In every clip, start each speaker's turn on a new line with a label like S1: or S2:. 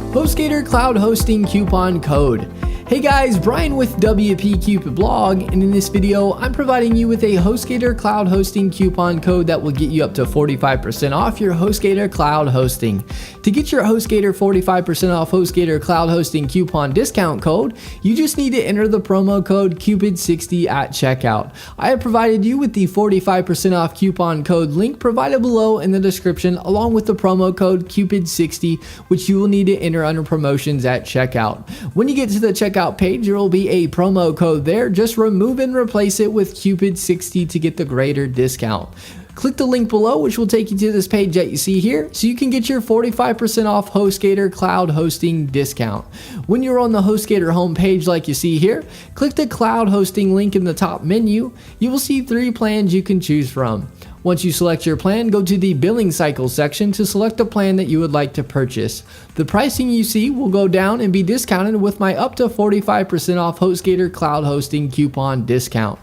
S1: Hostgator Cloud Hosting Coupon Code. Hey guys, Brian with WP Cupid Blog, and in this video I'm providing you with a Hostgator Cloud Hosting coupon code that will get you up to 45% off your Hostgator Cloud Hosting. To get your Hostgator 45% off Hostgator Cloud Hosting coupon discount code, you just need to enter the promo code Cupid60 at checkout. I have provided you with the 45% off coupon code link provided below in the description, along with the promo code Cupid60, which you will need to enter under promotions at checkout. When you get to the checkout page, there will be a promo code there. Just remove and replace it with Cupid60 to get the greater discount. Click the link below, which will take you to this page that you see here, so you can get your 45% off Hostgator Cloud Hosting discount. When you're on the Hostgator homepage like you see here, click the Cloud Hosting link in the top menu. You will see 3 plans you can choose from. Once you select your plan, go to the billing cycle section to select the plan that you would like to purchase. The pricing you see will go down and be discounted with my up to 45% off Hostgator Cloud Hosting coupon discount.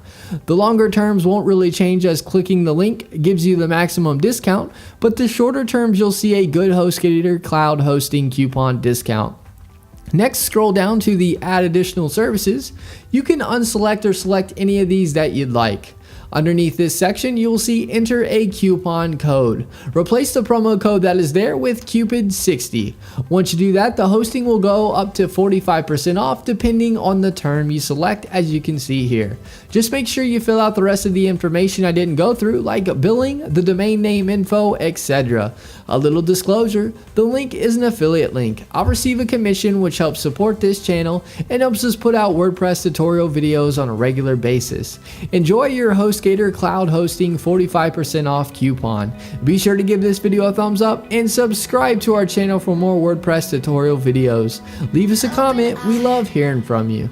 S1: The longer terms won't really change, as clicking the link gives you the maximum discount, but the shorter terms you'll see a good Hostgator Cloud Hosting coupon discount. Next, scroll down to the Add Additional Services. You can unselect or select any of these that you'd like. Underneath this section, you will see Enter a Coupon Code. Replace the promo code that is there with Cupid60. Once you do that, the hosting will go up to 45% off depending on the term you select, as you can see here. Just make sure you fill out the rest of the information I didn't go through, like billing, the domain name info, etc. A little disclosure, the link is an affiliate link. I'll receive a commission, which helps support this channel and helps us put out WordPress tutorial videos on a regular basis. Enjoy your Hostgator Cloud Hosting 45% off coupon. Be sure to give this video a thumbs up and subscribe to our channel for more WordPress tutorial videos. Leave us a comment, we love hearing from you.